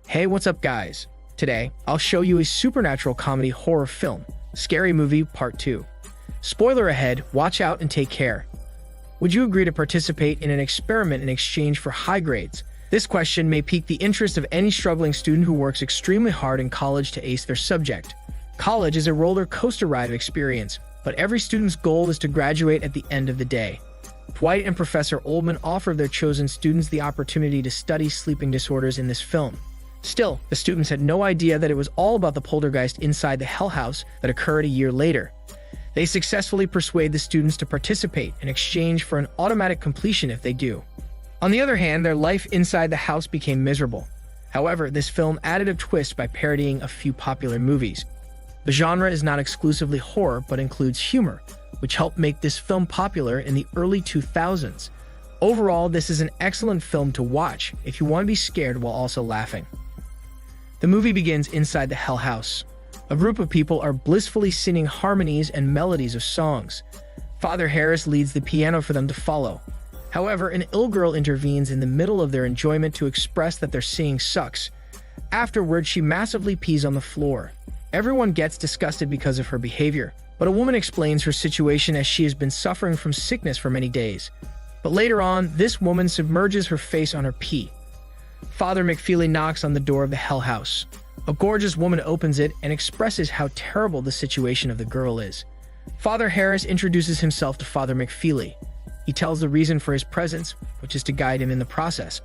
Hey, what's up guys? Today, I'll show you a supernatural comedy horror film, Scary Movie Part 2. Spoiler ahead, watch out and take care. Would you agree to participate in an experiment in exchange for high grades? This question may pique the interest of any struggling student who works extremely hard in college to ace their subject. College is a roller coaster ride of experience, but every student's goal is to graduate at the end of the day. Dwight and Professor Oldman offer their chosen students the opportunity to study sleeping disorders in this film. Still, the students had no idea that it was all about the poltergeist inside the hell house that occurred a year later. They successfully persuade the students to participate in exchange for an automatic completion if they do. On the other hand, their life inside the house became miserable. However, this film added a twist by parodying a few popular movies. The genre is not exclusively horror but includes humor, which helped make this film popular in the early 2000s. Overall, this is an excellent film to watch if you want to be scared while also laughing. The movie begins inside the hell house. A group of people are blissfully singing harmonies and melodies of songs. Father Harris leads the piano for them to follow. However, an ill girl intervenes in the middle of their enjoyment to express that their singing sucks. Afterwards, she massively pees on the floor. Everyone gets disgusted because of her behavior, but a woman explains her situation as she has been suffering from sickness for many days. But later on, this woman submerges her face on her pee. Father McFeely knocks on the door of the hell house. A gorgeous woman opens it and expresses how terrible the situation of the girl is. Father Harris introduces himself to Father McFeely. He tells the reason for his presence, which is to guide him in the process.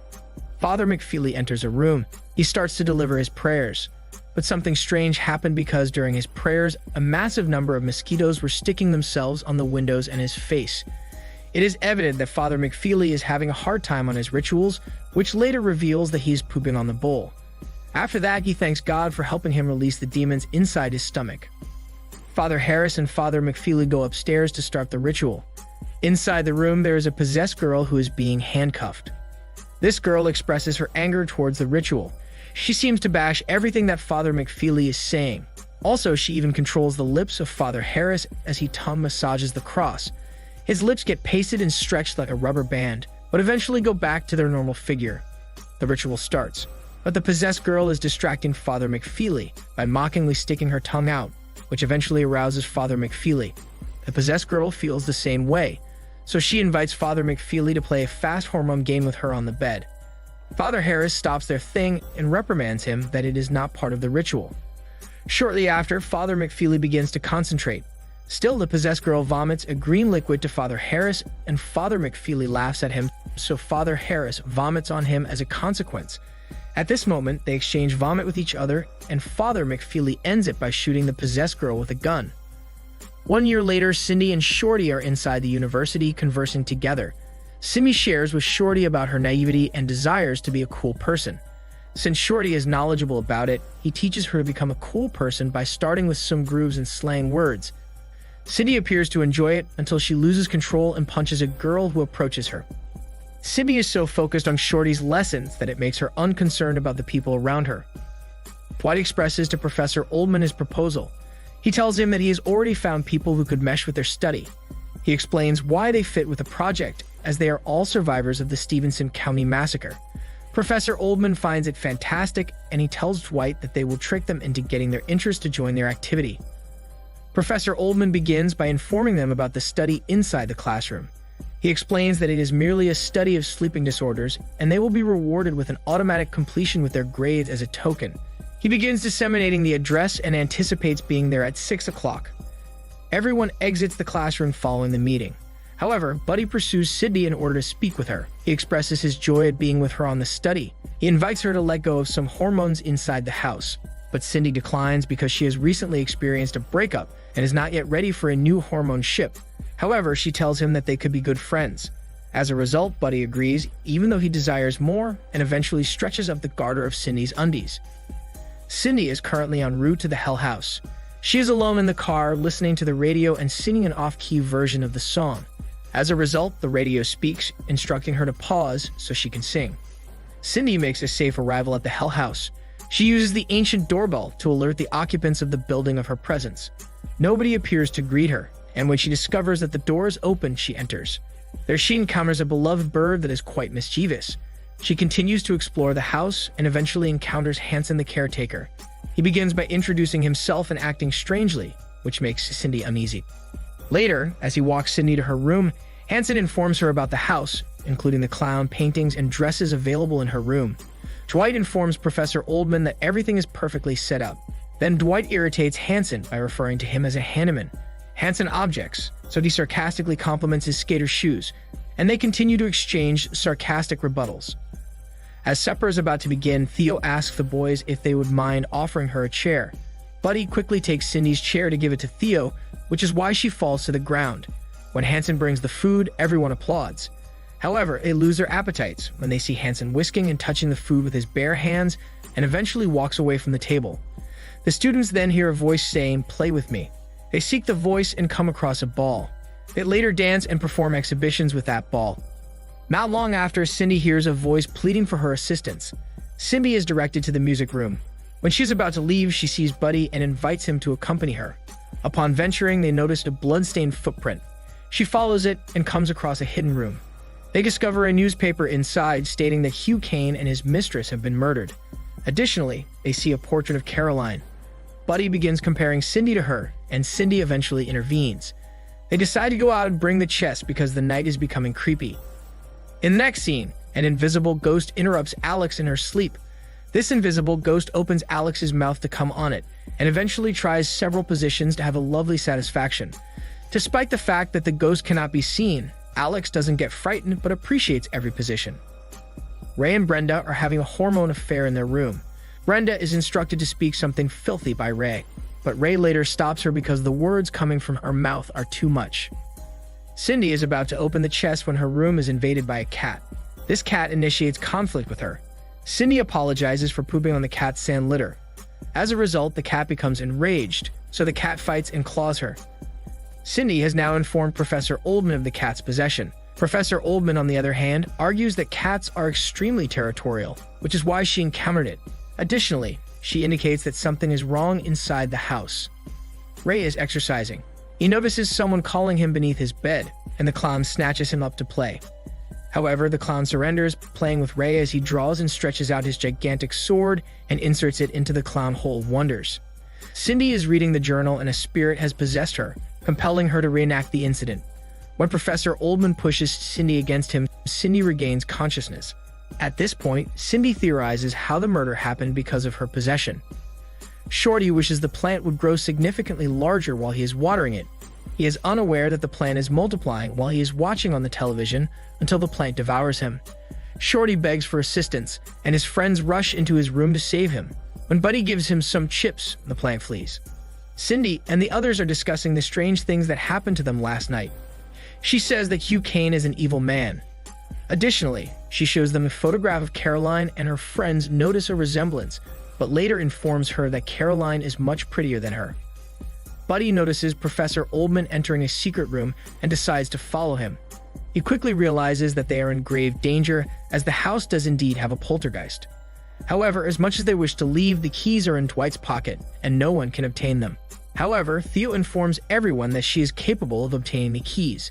Father McFeely enters a room. He starts to deliver his prayers. But something strange happened because during his prayers, a massive number of mosquitoes were sticking themselves on the windows and his face. It is evident that Father McFeely is having a hard time on his rituals, which later reveals that he's pooping on the bowl. After that, he thanks God for helping him release the demons inside his stomach. Father Harris and Father McFeely go upstairs to start the ritual. Inside the room, there is a possessed girl who is being handcuffed. This girl expresses her anger towards the ritual. She seems to bash everything that Father McFeely is saying. Also, she even controls the lips of Father Harris as he tongue massages the cross. His lips get pasted and stretched like a rubber band, but eventually go back to their normal figure. The ritual starts, but the possessed girl is distracting Father McFeely by mockingly sticking her tongue out, which eventually arouses Father McFeely. The possessed girl feels the same way, so she invites Father McFeely to play a fast hormone game with her on the bed. Father Harris stops their thing and reprimands him that it is not part of the ritual. Shortly after, Father McFeely begins to concentrate. Still, the possessed girl vomits a green liquid to Father Harris, and Father McFeely laughs at him, so Father Harris vomits on him as a consequence. At this moment, they exchange vomit with each other, and Father McFeely ends it by shooting the possessed girl with a gun. 1 year later, Cindy and Shorty are inside the university conversing together. Cindy shares with Shorty about her naivety and desires to be a cool person. Since Shorty is knowledgeable about it, he teaches her to become a cool person by starting with some grooves and slang words. Cindy appears to enjoy it until she loses control and punches a girl who approaches her. Cindy is so focused on Shorty's lessons that it makes her unconcerned about the people around her. Dwight expresses to Professor Oldman his proposal. He tells him that he has already found people who could mesh with their study. He explains why they fit with the project, as they are all survivors of the Stevenson County Massacre. Professor Oldman finds it fantastic, and he tells Dwight that they will trick them into getting their interest to join their activity. Professor Oldman begins by informing them about the study inside the classroom. He explains that it is merely a study of sleeping disorders, and they will be rewarded with an automatic completion with their grades as a token. He begins disseminating the address and anticipates being there at 6 o'clock. Everyone exits the classroom following the meeting. However, Buddy pursues Cindy in order to speak with her. He expresses his joy at being with her on the study. He invites her to let go of some hormones inside the house, but Cindy declines because she has recently experienced a breakup and is not yet ready for a new hormone ship. However, she tells him that they could be good friends. As a result, Buddy agrees, even though he desires more, and eventually stretches up the garter of Cindy's undies. Cindy is currently en route to the hell house. She is alone in the car, listening to the radio and singing an off-key version of the song. As a result, the radio speaks, instructing her to pause so she can sing. Cindy makes a safe arrival at the hell house. She uses the ancient doorbell to alert the occupants of the building of her presence. Nobody appears to greet her, and when she discovers that the door is open, she enters. There she encounters a beloved bird that is quite mischievous. She continues to explore the house and eventually encounters Hanson the caretaker. He begins by introducing himself and acting strangely, which makes Cindy uneasy. Later, as he walks Cindy to her room, Hanson informs her about the house, including the clown, paintings, and dresses available in her room. Dwight informs Professor Oldman that everything is perfectly set up. Then Dwight irritates Hanson by referring to him as a handyman. Hanson objects, so he sarcastically compliments his skater shoes, and they continue to exchange sarcastic rebuttals. As supper is about to begin, Theo asks the boys if they would mind offering her a chair. Buddy quickly takes Cindy's chair to give it to Theo, which is why she falls to the ground. When Hanson brings the food, everyone applauds. However, they lose their appetites when they see Hanson whisking and touching the food with his bare hands and eventually walks away from the table. The students then hear a voice saying, "Play with me." They seek the voice and come across a ball. They later dance and perform exhibitions with that ball. Not long after, Cindy hears a voice pleading for her assistance. Cindy is directed to the music room. When she's about to leave, she sees Buddy and invites him to accompany her. Upon venturing, they notice a blood-stained footprint. She follows it and comes across a hidden room. They discover a newspaper inside stating that Hugh Kane and his mistress have been murdered. Additionally, they see a portrait of Caroline. Buddy begins comparing Cindy to her, and Cindy eventually intervenes. They decide to go out and bring the chest because the night is becoming creepy. In the next scene, an invisible ghost interrupts Alex in her sleep. This invisible ghost opens Alex's mouth to come on it, and eventually tries several positions to have a lovely satisfaction. Despite the fact that the ghost cannot be seen, Alex doesn't get frightened but appreciates every position. Ray and Brenda are having a hormone affair in their room. Brenda is instructed to speak something filthy by Ray, but Ray later stops her because the words coming from her mouth are too much. Cindy is about to open the chest when her room is invaded by a cat. This cat initiates conflict with her. Cindy apologizes for pooping on the cat's sand litter. As a result, the cat becomes enraged, so the cat fights and claws her. Cindy has now informed Professor Oldman of the cat's possession. Professor Oldman, on the other hand, argues that cats are extremely territorial, which is why she encountered it. Additionally, she indicates that something is wrong inside the house. Ray is exercising. He notices someone calling him beneath his bed, and the clown snatches him up to play. However, the clown surrenders, playing with Ray as he draws and stretches out his gigantic sword and inserts it into the clown hole of wonders. Cindy is reading the journal and a spirit has possessed her, compelling her to reenact the incident. When Professor Oldman pushes Cindy against him, Cindy regains consciousness. At this point, Cindy theorizes how the murder happened because of her possession. Shorty wishes the plant would grow significantly larger while he is watering it. He is unaware that the plant is multiplying while he is watching on the television until the plant devours him. Shorty begs for assistance, and his friends rush into his room to save him. When Buddy gives him some chips, the plant flees. Cindy and the others are discussing the strange things that happened to them last night. She says that Hugh Kane is an evil man. Additionally, she shows them a photograph of Caroline, and her friends notice a resemblance, but later informs her that Caroline is much prettier than her. Buddy notices Professor Oldman entering a secret room and decides to follow him. He quickly realizes that they are in grave danger, as the house does indeed have a poltergeist. However, as much as they wish to leave, the keys are in Dwight's pocket, and no one can obtain them. However, Theo informs everyone that she is capable of obtaining the keys.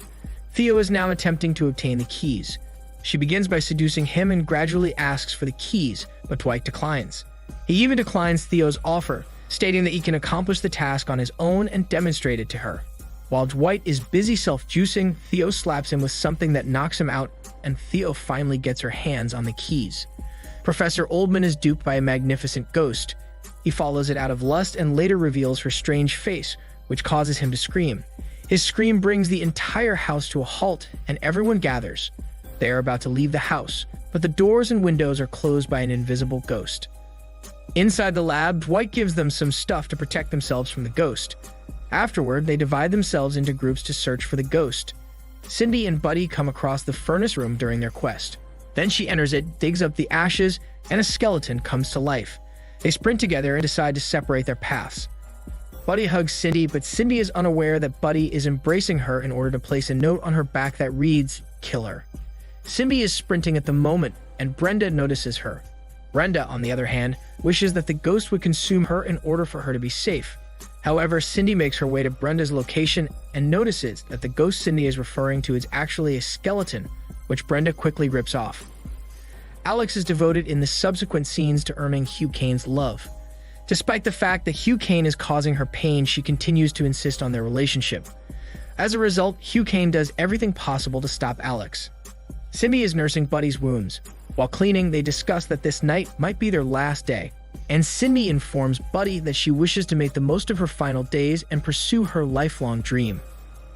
Theo is now attempting to obtain the keys. She begins by seducing him and gradually asks for the keys, but Dwight declines. He even declines Theo's offer, stating that he can accomplish the task on his own and demonstrate it to her. While Dwight is busy self-juicing, Theo slaps him with something that knocks him out, and Theo finally gets her hands on the keys. Professor Oldman is duped by a magnificent ghost. He follows it out of lust and later reveals her strange face, which causes him to scream. His scream brings the entire house to a halt, and everyone gathers. They are about to leave the house, but the doors and windows are closed by an invisible ghost. Inside the lab, Dwight gives them some stuff to protect themselves from the ghost. Afterward, they divide themselves into groups to search for the ghost. Cindy and Buddy come across the furnace room during their quest. Then she enters it, digs up the ashes, and a skeleton comes to life. They sprint together and decide to separate their paths. Buddy hugs Cindy, but Cindy is unaware that Buddy is embracing her in order to place a note on her back that reads, "Kill her." Cindy is sprinting at the moment, and Brenda notices her. Brenda, on the other hand, wishes that the ghost would consume her in order for her to be safe. However, Cindy makes her way to Brenda's location and notices that the ghost Cindy is referring to is actually a skeleton, which Brenda quickly rips off. Alex is devoted in the subsequent scenes to earning Hugh Kane's love. Despite the fact that Hugh Kane is causing her pain, she continues to insist on their relationship. As a result, Hugh Kane does everything possible to stop Alex. Cindy is nursing Buddy's wounds. While cleaning, they discuss that this night might be their last day, and Cindy informs Buddy that she wishes to make the most of her final days and pursue her lifelong dream.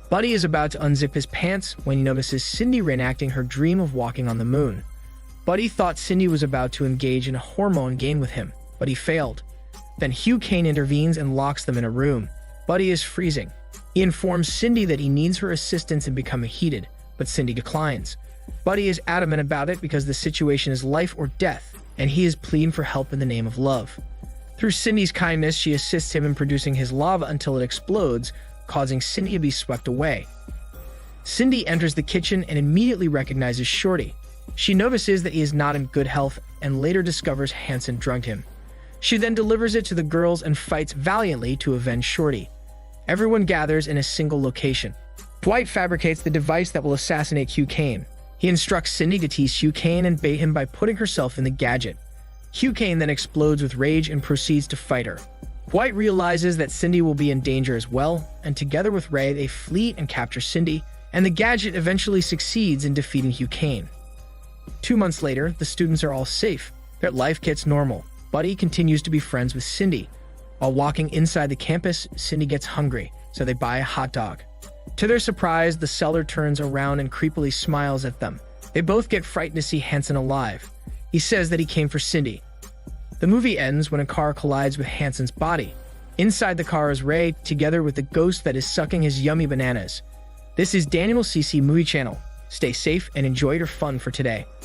Buddy is about to unzip his pants when he notices Cindy reenacting her dream of walking on the moon. Buddy thought Cindy was about to engage in a hormone game with him, but he failed. Then Hugh Kane intervenes and locks them in a room. Buddy is freezing. He informs Cindy that he needs her assistance in becoming heated, but Cindy declines. Buddy is adamant about it because the situation is life or death, and he is pleading for help in the name of love. Through Cindy's kindness, she assists him in producing his lava until it explodes, causing Cindy to be swept away. Cindy enters the kitchen and immediately recognizes Shorty. She notices that he is not in good health and later discovers Hanson drugged him. She then delivers it to the girls and fights valiantly to avenge Shorty. Everyone gathers in a single location. Dwight fabricates the device that will assassinate Hugh Kane. He instructs Cindy to tease Hugh Kane and bait him by putting herself in the gadget. Hugh Kane then explodes with rage and proceeds to fight her. Dwight realizes that Cindy will be in danger as well, and together with Ray, they flee and capture Cindy, and the gadget eventually succeeds in defeating Hugh Kane. 2 months later, the students are all safe. Their life gets normal. Buddy continues to be friends with Cindy. While walking inside the campus, Cindy gets hungry, so they buy a hot dog. To their surprise, the seller turns around and creepily smiles at them. They both get frightened to see Hanson alive. He says that he came for Cindy. The movie ends when a car collides with Hanson's body. Inside the car is Ray, together with the ghost that is sucking his yummy bananas. This is Daniel CC Movie Channel. Stay safe and enjoy your fun for today.